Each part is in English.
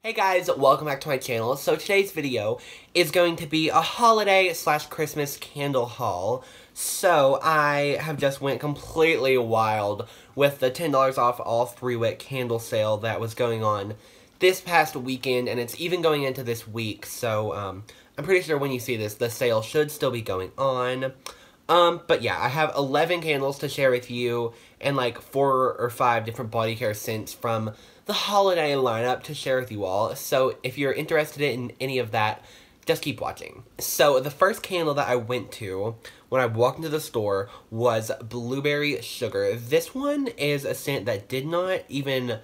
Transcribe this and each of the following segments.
Hey guys, welcome back to my channel. So today's video is going to be a holiday / Christmas candle haul. So I have just went completely wild with the $10 off all 3-wick candle sale that was going on this past weekend, and it's even going into this week. So I'm pretty sure when you see this, the sale should still be going on. But yeah, I have 11 candles to share with you and like 4 or 5 different body care scents from the holiday lineup to share with you all. So if you're interested in any of that, just keep watching. So the first candle that I went to when I walked into the store was Blueberry Sugar. This one is a scent that did not even,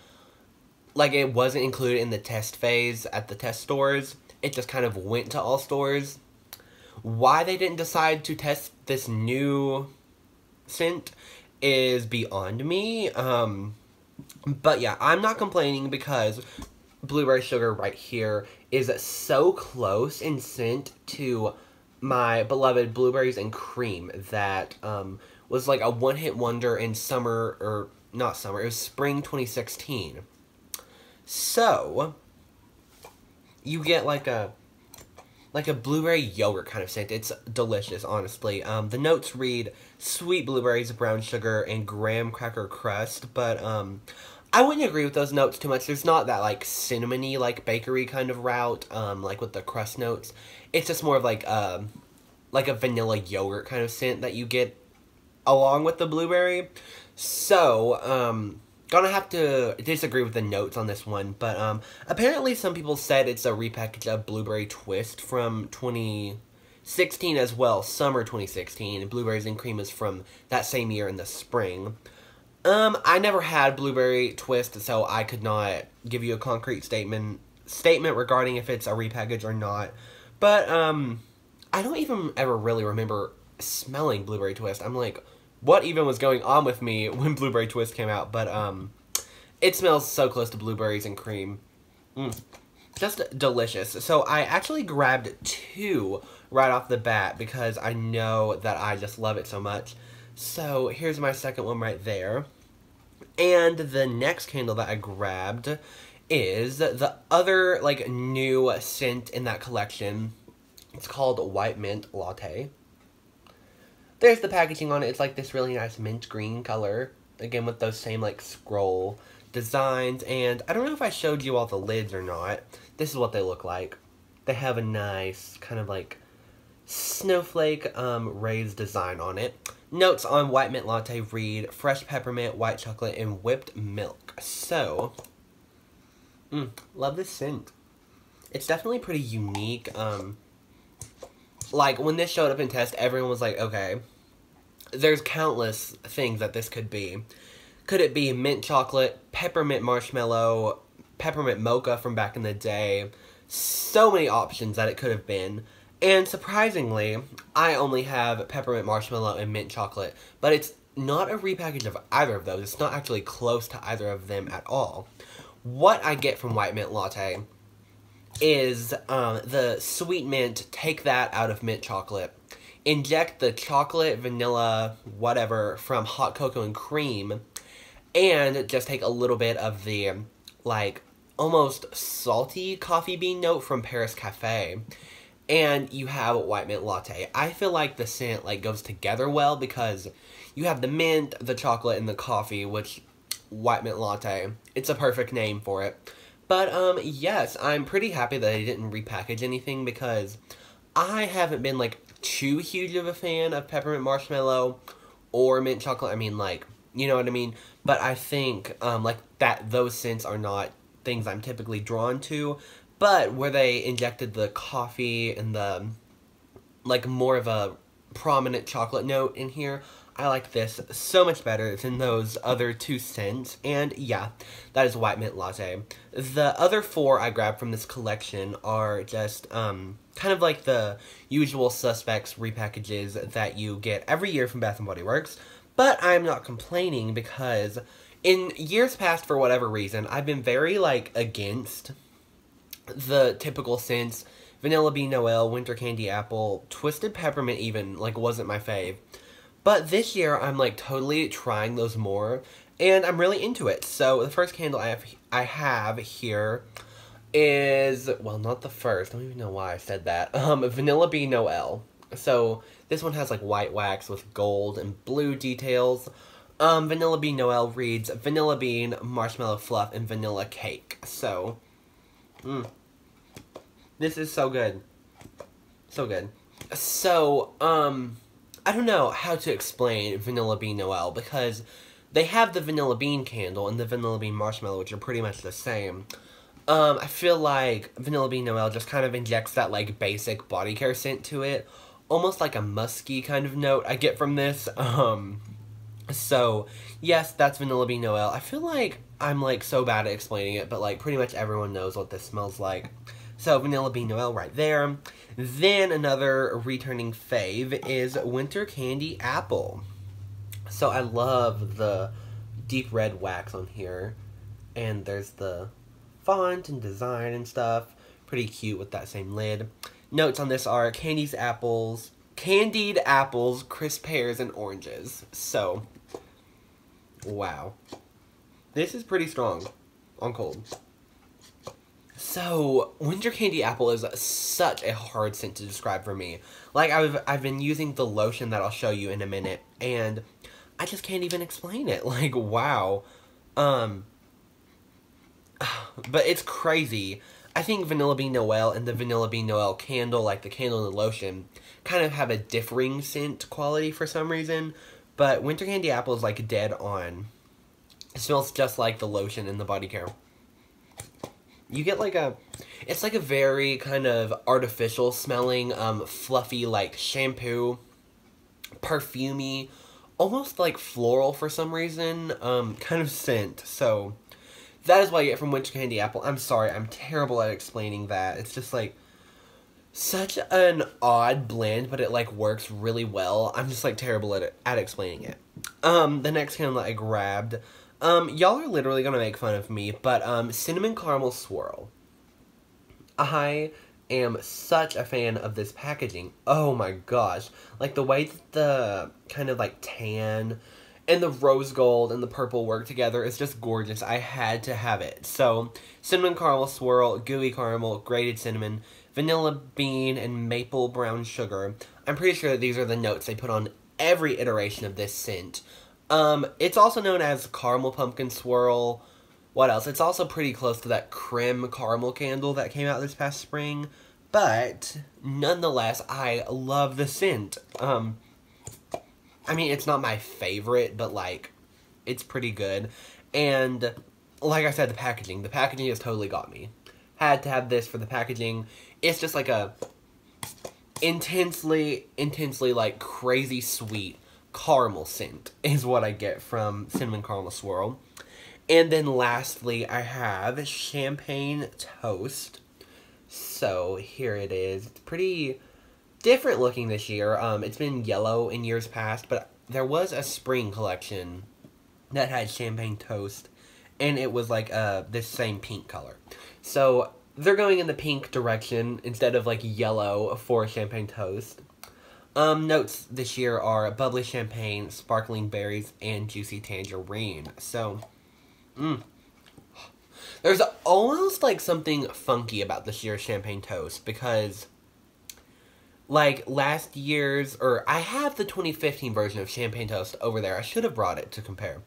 like, it wasn't included in the test phase at the test stores. It just kind of went to all stores. Why they didn't decide to test this new scent is beyond me. But yeah, I'm not complaining because Blueberry Sugar right here is so close in scent to my beloved Blueberries and Cream that was like a one-hit wonder in summer, or not summer, it was spring 2016. So, you get like a blueberry yogurt kind of scent. It's delicious, honestly. The notes read sweet blueberries, brown sugar, and graham cracker crust, but I wouldn't agree with those notes too much. There's not that like cinnamony, like bakery kind of route, like with the crust notes. It's just more of like a vanilla yogurt kind of scent that you get along with the blueberry. So, gonna have to disagree with the notes on this one, but apparently some people said it's a repackage of Blueberry Twist from 2016 as well, summer 2016, and Blueberries and Cream is from that same year in the spring. I never had Blueberry Twist, so I could not give you a concrete statement regarding if it's a repackage or not, but I don't even ever really remember smelling Blueberry Twist. I'm like, what even was going on with me when Blueberry Twist came out, but it smells so close to Blueberries and Cream. Just delicious. So I actually grabbed 2 right off the bat because I know that I just love it so much. So here's my second one right there. And the next candle that I grabbed is the other like new scent in that collection. It's called White Mint Latte. There's the packaging on it. It's like this really nice mint green color. Again, with those same like scroll designs. And I don't know if I showed you all the lids or not. This is what they look like. They have a nice kind of like snowflake raised design on it. Notes on White Mint Latte read fresh peppermint, white chocolate, and whipped milk. So, love this scent. It's definitely pretty unique. Like, when this showed up in test, everyone was like, okay, there's countless things that this could be. Could it be mint chocolate, peppermint marshmallow, peppermint mocha from back in the day? So many options that it could have been. And surprisingly, I only have peppermint marshmallow and mint chocolate, but it's not a repackage of either of those. It's not actually close to either of them at all. What I get from White Mint Latte is the sweet mint, take that out of mint chocolate, inject the chocolate, vanilla, whatever from hot cocoa and cream, and just take a little bit of the, like, almost salty coffee bean note from Paris Cafe, and you have White Mint Latte. I feel like the scent, like, goes together well because you have the mint, the chocolate, and the coffee, which, White Mint Latte, it's a perfect name for it. But, yes, I'm pretty happy that they didn't repackage anything because I haven't been, like, too huge of a fan of peppermint marshmallow or mint chocolate. I mean, like, you know what I mean? But I think, like, those scents are not things I'm typically drawn to. But where they injected the coffee and the, like, more of a prominent chocolate note in here, I like this so much better than those other 2 scents, and yeah, that is White Mint Latte. The other 4 I grabbed from this collection are just, kind of like the usual suspects repackages that you get every year from Bath & Body Works, but I'm not complaining because in years past, for whatever reason, I've been very, like, against the typical scents. Vanilla Bean Noel, Winter Candy Apple, Twisted Peppermint even, like, wasn't my fave. But this year, I'm, like, totally trying those more, and I'm really into it. So, the first candle I have here is, well, not the first. I don't even know why I said that. Vanilla Bean Noel. So, this one has, like, white wax with gold and blue details. Vanilla Bean Noel reads Vanilla Bean, Marshmallow Fluff, and Vanilla Cake. So, this is so good. So good. So, I don't know how to explain Vanilla Bean Noel, because they have the Vanilla Bean candle and the Vanilla Bean Marshmallow, which are pretty much the same. I feel like Vanilla Bean Noel just kind of injects that, like, basic body care scent to it. Almost like a musky kind of note I get from this. So, yes, that's Vanilla Bean Noel. I feel like I'm, like, so bad at explaining it, but, like, pretty much everyone knows what this smells like. So, Vanilla Bean Noel right there. Then, another returning fave is Winter Candy Apple. So, I love the deep red wax on here. And there's the font and design and stuff. Pretty cute with that same lid. Notes on this are candied apples, crisp pears, and oranges. So, wow. This is pretty strong on cold. So, Winter Candy Apple is such a hard scent to describe for me. Like, I've been using the lotion that I'll show you in a minute, and I just can't even explain it. Like, wow. But it's crazy. I think Vanilla Bean Noel and the Vanilla Bean Noel candle, like the candle and the lotion, kind of have a differing scent quality for some reason. But Winter Candy Apple is, like, dead on. It smells just like the lotion and the body care. You get, like, it's like a very kind of artificial smelling, fluffy, like, shampoo, perfumey, almost like floral for some reason, kind of scent. So, that is what I get from Winter Candy Apple. I'm sorry, I'm terrible at explaining that. It's just, like, such an odd blend, but it, like, works really well. I'm just, like, terrible at explaining it. The next candle that I grabbed, y'all are literally gonna make fun of me, but, Cinnamon Caramel Swirl. I am such a fan of this packaging. Oh my gosh. Like, the way that the kind of, like, tan and the rose gold and the purple work together is just gorgeous. I had to have it. So, Cinnamon Caramel Swirl, Gooey Caramel, Grated Cinnamon, Vanilla Bean, and Maple Brown Sugar. I'm pretty sure that these are the notes they put on every iteration of this scent. It's also known as Caramel Pumpkin Swirl. What else? It's also pretty close to that Creme Caramel candle that came out this past spring. But, nonetheless, I love the scent. I mean, it's not my favorite, but, like, it's pretty good. And, like I said, the packaging has totally got me. Had to have this for the packaging. It's just like a intensely, like, crazy sweet caramel scent is what I get from Cinnamon Caramel Swirl. And then lastly, I have Champagne Toast. So, here it is. It's pretty different looking this year. It's been yellow in years past, but there was a spring collection that had Champagne Toast, and it was like this same pink color. So they're going in the pink direction instead of, like, yellow for Champagne Toast. Notes this year are bubbly champagne, sparkling berries, and juicy tangerine. So, there's almost, like, something funky about this year's Champagne Toast, because, like, last year's, or I have the 2015 version of Champagne Toast over there. I should have brought it to compare.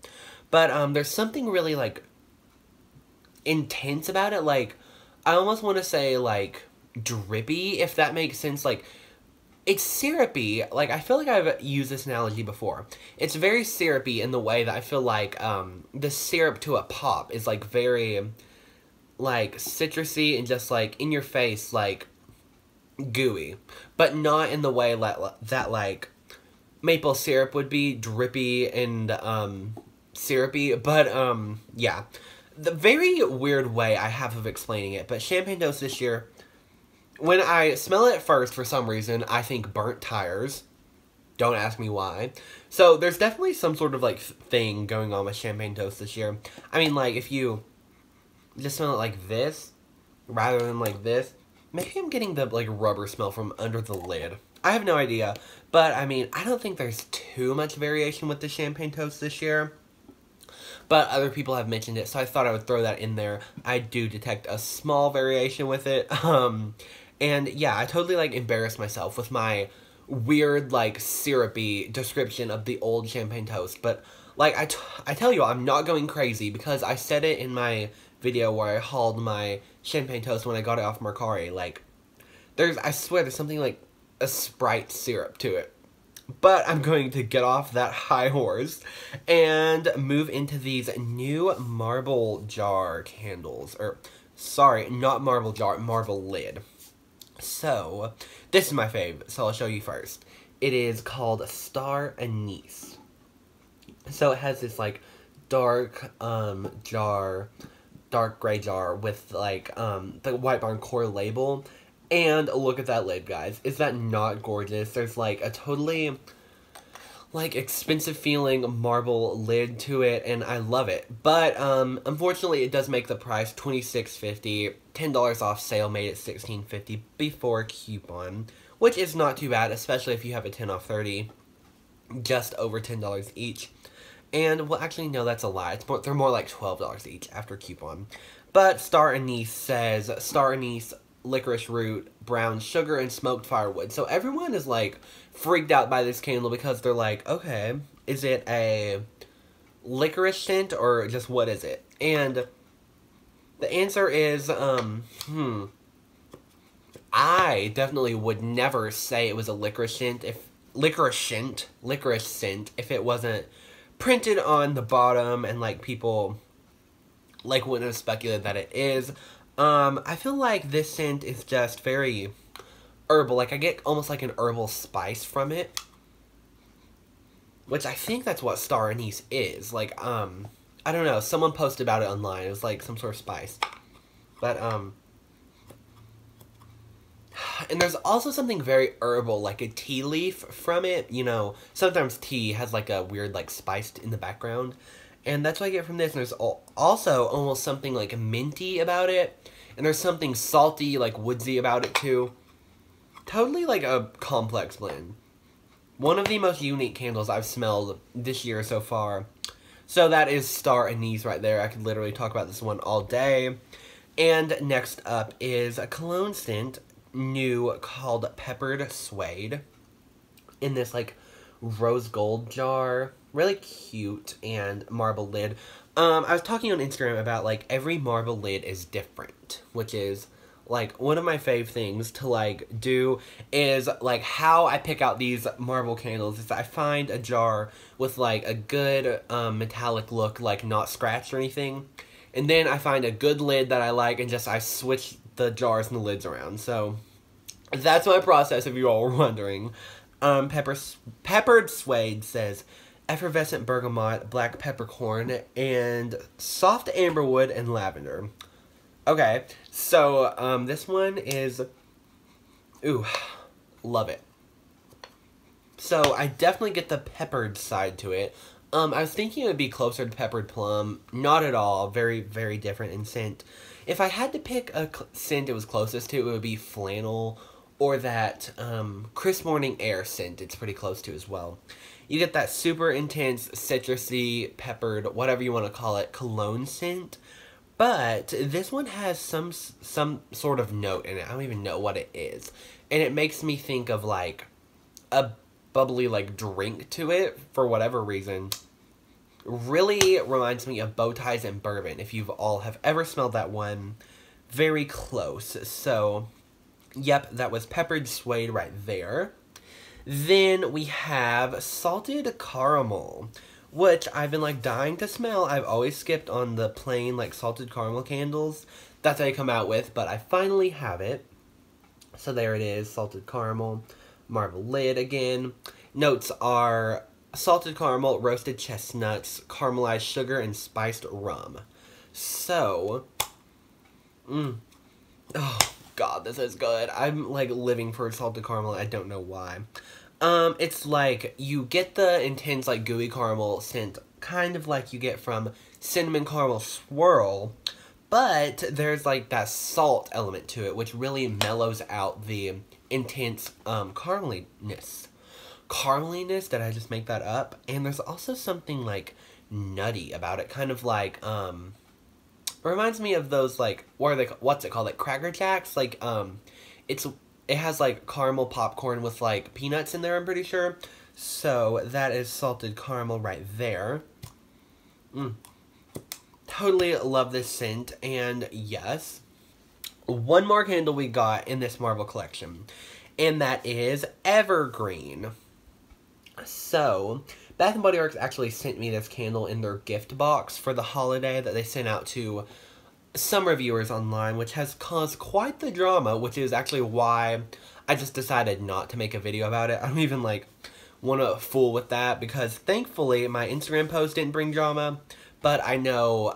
But, there's something really, like, intense about it. Like, I almost want to say, like, drippy, if that makes sense. Like, it's syrupy. Like, I feel like I've used this analogy before. It's very syrupy in the way that I feel like, the syrup to a pop is, like, very, like, citrusy and just, like, in your face, like, gooey, but not in the way that like maple syrup would be drippy and syrupy, but yeah, the very weird way I have of explaining it. But Champagne Toast this year, when I smell it at first, for some reason I think burnt tires. Don't ask me why. So there's definitely some sort of, like, thing going on with Champagne Toast this year. I mean, like, if you just smell it like this rather than like this, maybe I'm getting the, like, rubber smell from under the lid. I have no idea. But, I mean, I don't think there's too much variation with the Champagne Toast this year. but other people have mentioned it, so I thought I would throw that in there. I do detect a small variation with it. And yeah, I totally, like, embarrassed myself with my weird, like, syrupy description of the old champagne toast. But, like, I tell you, I'm not going crazy, because I said it in my video where I hauled my champagne toast when I got it off Mercari. Like, I swear, there's something like a Sprite syrup to it. But I'm going to get off that high horse and move into these new marble jar candles. Or, sorry, not marble jar, marble lid. So, this is my fave, so I'll show you first. It is called Star Anise. So it has this, like, dark, dark gray jar with, like, the White Barn Core label. And look at that lid, guys. Is that not gorgeous? There's, like, a totally, like, expensive feeling marble lid to it, and I love it. But, unfortunately, it does make the price $26.50. $10 off sale made it $16.50 before coupon, which is not too bad, especially if you have a 10 off 30. Just over $10 each. And, well, actually, no, that's a lie. They're more like $12 each after coupon. But Star Anise says, Star Anise, licorice root, brown sugar, and smoked firewood. So everyone is, like, freaked out by this candle because they're like, okay, is it a licorice scent or just what is it? And the answer is, I definitely would never say it was a licorice scent if it wasn't printed on the bottom and, like, people, like, wouldn't have speculated that it is. I feel like this scent is just very herbal. Like, I get almost like an herbal spice from it, which I think that's what Star Anise is. Like, I don't know. Someone posted about it online. It was like some sort of spice. But, and there's also something very herbal, like a tea leaf from it. You know, sometimes tea has, like, a weird, like, spice in the background. And that's what I get from this. And there's also almost something, like, minty about it. And there's something salty, like, woodsy about it, too. Totally, like, a complex blend. One of the most unique candles I've smelled this year so far. So that is Star Anise right there. I could literally talk about this one all day. And next up is a cologne scent, new, called Peppered Suede. In this, like, rose gold jar. Really cute, and marble lid. I was talking on Instagram about, like, every marble lid is different, which is, like, one of my fave things to, like, do is, like, how I pick out these marble candles is I find a jar with, like, a good, metallic look, like, not scratched or anything, and then I find a good lid that I like, and I switch the jars and the lids around. So that's my process, if you all were wondering. Peppered Suede says, effervescent bergamot, black peppercorn, and soft amberwood and lavender. Okay, so, this one is, ooh, love it. So, I definitely get the peppered side to it. I was thinking it would be closer to peppered plum. Not at all. Very, very different in scent. If I had to pick a scent it was closest to, it would be flannel, or that, crisp morning air scent it's pretty close to as well. You get that super intense, citrusy, peppered, whatever you want to call it, cologne scent. But this one has some sort of note in it. I don't even know what it is. And it makes me think of, like, a bubbly, like, drink to it for whatever reason. Really reminds me of bow ties and bourbon. If you've all have ever smelled that one, very close. So, yep, that was Peppered Suede right there. Then we have Salted Caramel, which I've been, like, dying to smell. I've always skipped on the plain, like, salted caramel candles. That's what I come out with, but I finally have it. So there it is, salted caramel, marble lid again. Notes are salted caramel, roasted chestnuts, caramelized sugar, and spiced rum. So, oh, God, this is good. I'm, like, living for salted caramel. I don't know why. It's like, you get the intense, like, gooey caramel scent, kind of like you get from cinnamon caramel swirl, but there's, like, that salt element to it, which really mellows out the intense, carameliness. Did I just make that up? And there's also something, like, nutty about it. Kind of like, it reminds me of those, like, what are they, what's it called, like, Cracker Jacks? Like, it has, like, caramel popcorn with, like, peanuts in there, I'm pretty sure. So, that is salted caramel right there. Totally love this scent, and yes, one more candle we got in this Marvel collection, and that is Evergreen. So, Bath & Body Works actually sent me this candle in their gift box for the holiday that they sent out to some reviewers online, which has caused quite the drama, which is actually why I just decided not to make a video about it. I don't even, like, want to fool with that, because thankfully my Instagram post didn't bring drama, but I know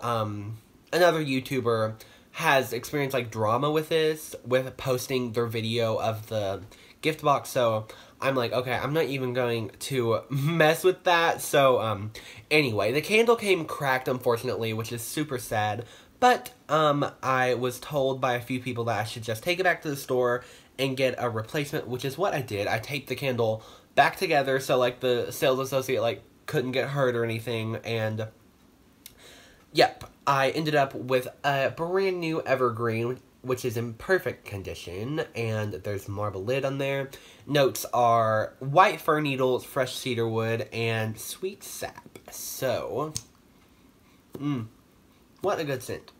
another YouTuber has experienced, like, drama with this, with posting their video of the gift box, so I'm like, okay, I'm not even going to mess with that. So, anyway, the candle came cracked, unfortunately, which is super sad, but, I was told by a few people that I should just take it back to the store and get a replacement, which is what I did. I taped the candle back together so, like, the sales associate, like, couldn't get hurt or anything, and yep, I ended up with a brand new Evergreen, which is in perfect condition, and there's a marble lid on there. Notes are white fir needles, fresh cedar wood, and sweet sap. So, what a good scent.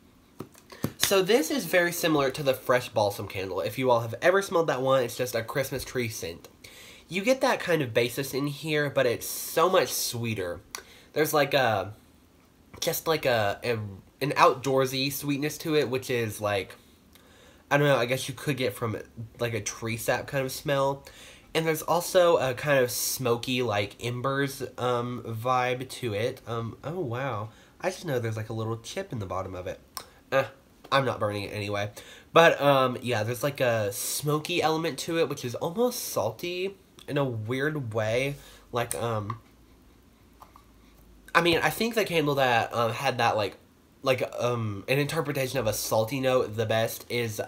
So this is very similar to the fresh balsam candle. If you all have ever smelled that one, it's just a Christmas tree scent. You get that kind of basis in here, but it's so much sweeter. There's like a, just like an outdoorsy sweetness to it, which is like, I don't know, I guess you could get from like a tree sap kind of smell. And there's also a kind of smoky, like, embers vibe to it. Oh, wow. I just know there's like a little chip in the bottom of it. I'm not burning it anyway. But, yeah, there's like a smoky element to it, which is almost salty in a weird way. Like, I mean, I think the candle that had that, like an interpretation of a salty note the best is,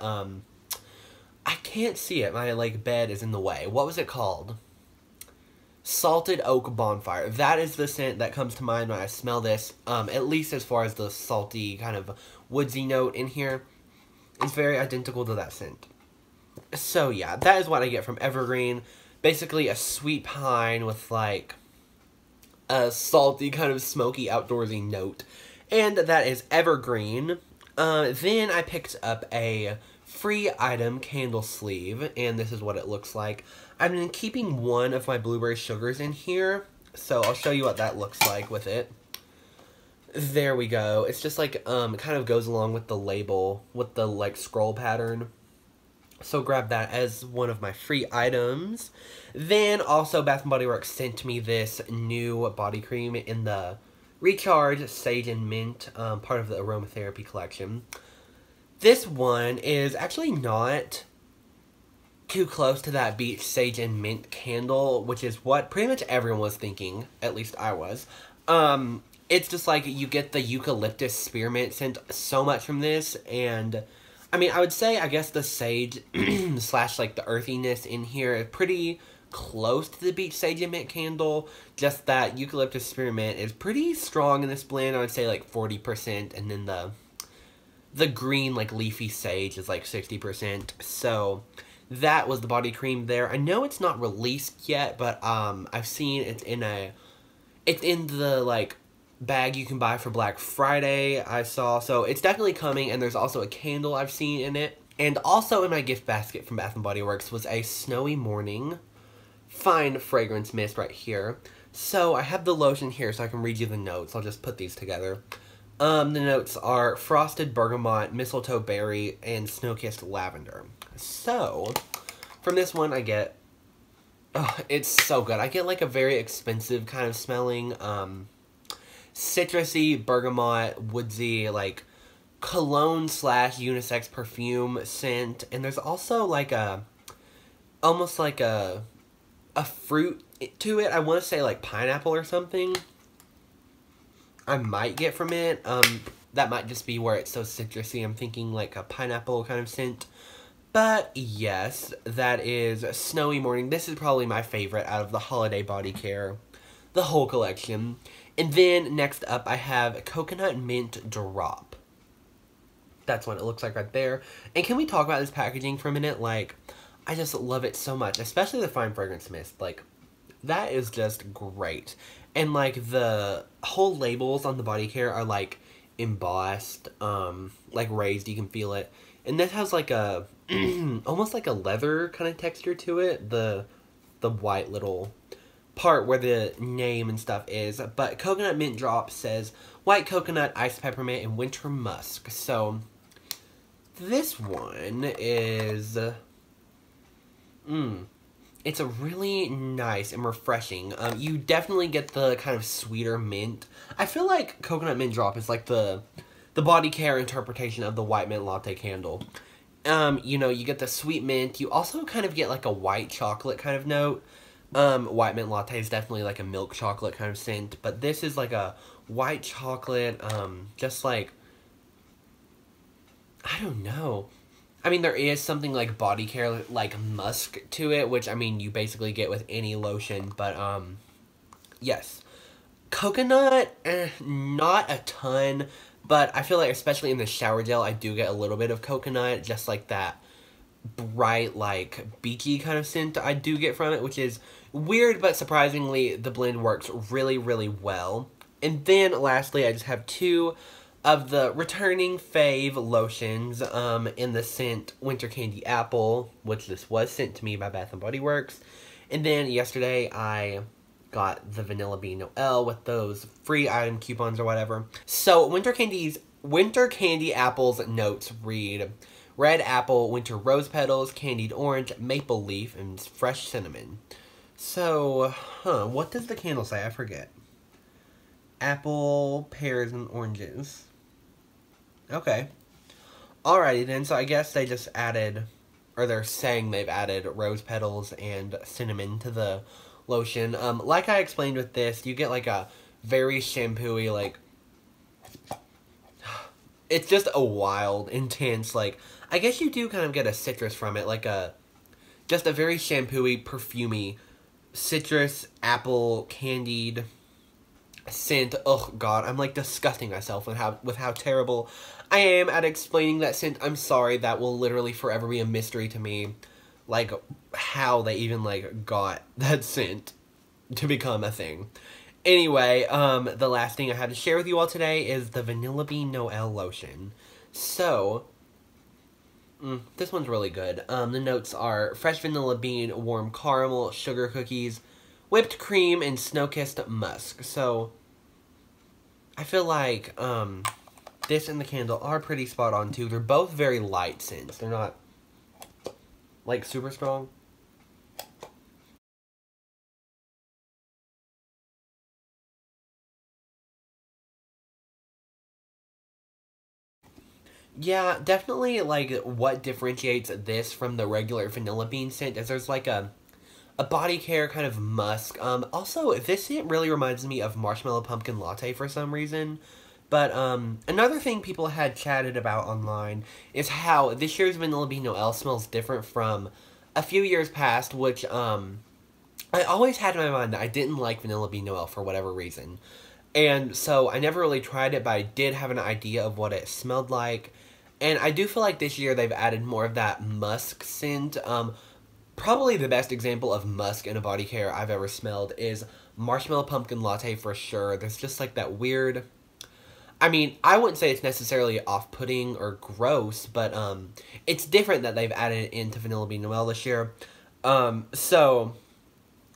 I can't see it. My, like, bed is in the way. What was it called? Salted Oak Bonfire. That is the scent that comes to mind when I smell this, at least as far as the salty kind of woodsy note in here. It's very identical to that scent. So, yeah, that is what I get from Evergreen. Basically, a sweet pine with, like, a salty, kind of smoky, outdoorsy note. And that is Evergreen. Then I picked up a free item candle sleeve, and this is what it looks like. I've been keeping one of my blueberry sugars in here, so I'll show you what that looks like with it. There we go. It's just like, it kind of goes along with the label, with the, like, scroll pattern. So grab that as one of my free items. Then also Bath & Body Works sent me this new body cream in the Recharge Sage and Mint, part of the aromatherapy collection. This one is actually not too close to that Beach Sage and Mint candle, which is what pretty much everyone was thinking, at least I was. It's just like you get the eucalyptus spearmint scent so much from this, and I mean, I would say, I guess the sage slash, like, the earthiness in here is pretty close to the Beach Sage and Mint candle, just that eucalyptus spearmint is pretty strong in this blend. I would say, like, 40%, and then the green, like, leafy sage is, like, 60%, so that was the body cream there. I know it's not released yet, but, I've seen it's in the, like, bag you can buy for Black Friday, I saw, so it's definitely coming, and there's also a candle I've seen in it. And also in my gift basket from Bath & Body Works was a Snowy Morning Fine Fragrance Mist right here. So I have the lotion here so I can read you the notes. I'll just put these together. The notes are frosted bergamot, mistletoe berry, and snow-kissed lavender. So, from this one I get, oh, it's so good. I get like a very expensive kind of smelling, citrusy, bergamot, woodsy, like, cologne slash unisex perfume scent. And there's also like almost like a fruit to it. I want to say like pineapple or something. I might get from it. That might just be where it's so citrusy. I'm thinking like a pineapple kind of scent. But yes, that is Snowy Morning. This is probably my favorite out of the holiday body care, the whole collection. And then next up I have Coconut Mint Drop. That's what it looks like right there. And can we talk about this packaging for a minute? Like, I just love it so much, especially the fine fragrance mist. Like, that is just great. And like the whole labels on the body care are like embossed, like raised, you can feel it. And this has like a almost like a leather kind of texture to it, the white little part where the name and stuff is. But Coconut Mint Drop says white coconut, iced peppermint, and winter musk. So this one is it's a really nice and refreshing. You definitely get the kind of sweeter mint. I feel like Coconut Mint Drop is like the body care interpretation of the white mint latte candle. You know, you get the sweet mint. You also kind of get like a white chocolate kind of note. White mint latte is definitely like a milk chocolate kind of scent, but this is like a white chocolate, just like, I don't know. I mean, there is something like body care, like musk to it, which, I mean, you basically get with any lotion, but, yes. Coconut, not a ton, but I feel like, especially in the shower gel, I do get a little bit of coconut, just like that bright, like, beachy kind of scent I do get from it, which is weird, but surprisingly, the blend works really, really well. And then, lastly, I just have two of the returning fave lotions in the scent Winter Candy Apple, which this was sent to me by Bath & Body Works. And then yesterday I got the Vanilla Bean Noel with those free item coupons or whatever. So Winter Candy Apple's notes read red apple, winter rose petals, candied orange, maple leaf, and fresh cinnamon. So, what does the candle say? I forget. Apple, pears, and oranges. Okay. Alrighty then, so I guess they just added, or they're saying they've added rose petals and cinnamon to the lotion. Like I explained with this, you get like a very shampoo-y, like, it's just a wild, intense, like, I guess you do kind of get a citrus from it, like just a very shampoo-y, perfumey, citrus, apple, candied scent. Oh god, I'm like disgusting myself with how terrible I am at explaining that scent. I'm sorry, that will literally forever be a mystery to me, like how they even like got that scent to become a thing. Anyway, the last thing I had to share with you all today is the Vanilla Bean Noel lotion. So this one's really good. The notes are fresh vanilla bean, warm caramel, sugar cookies, whipped cream, and snow-kissed musk. So I feel like this and the candle are pretty spot on too. They're both very light scents. They're not like super strong. Yeah, definitely, like, what differentiates this from the regular vanilla bean scent is there's, like, a body care kind of musk. Also, this scent really reminds me of Marshmallow Pumpkin Latte for some reason. But, another thing people had chatted about online is how this year's Vanilla Bean Noel smells different from a few years past, which, I always had in my mind that I didn't like Vanilla Bean Noel for whatever reason. And so I never really tried it, but I did have an idea of what it smelled like. And I do feel like this year they've added more of that musk scent. Probably the best example of musk in a body care I've ever smelled is Marshmallow Pumpkin Latte for sure. There's just like that weird, I mean, I wouldn't say it's necessarily off-putting or gross, but it's different that they've added it into Vanilla Bean Noel this year. So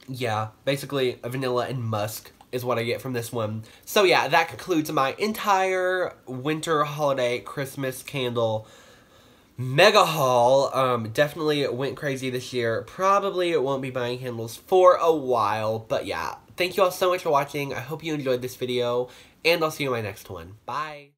yeah, basically a vanilla and musk is what I get from this one. So yeah, that concludes my entire winter, holiday, Christmas candle mega haul. Definitely went crazy this year. Probably won't be buying candles for a while, but yeah. Thank you all so much for watching. I hope you enjoyed this video, and I'll see you in my next one. Bye!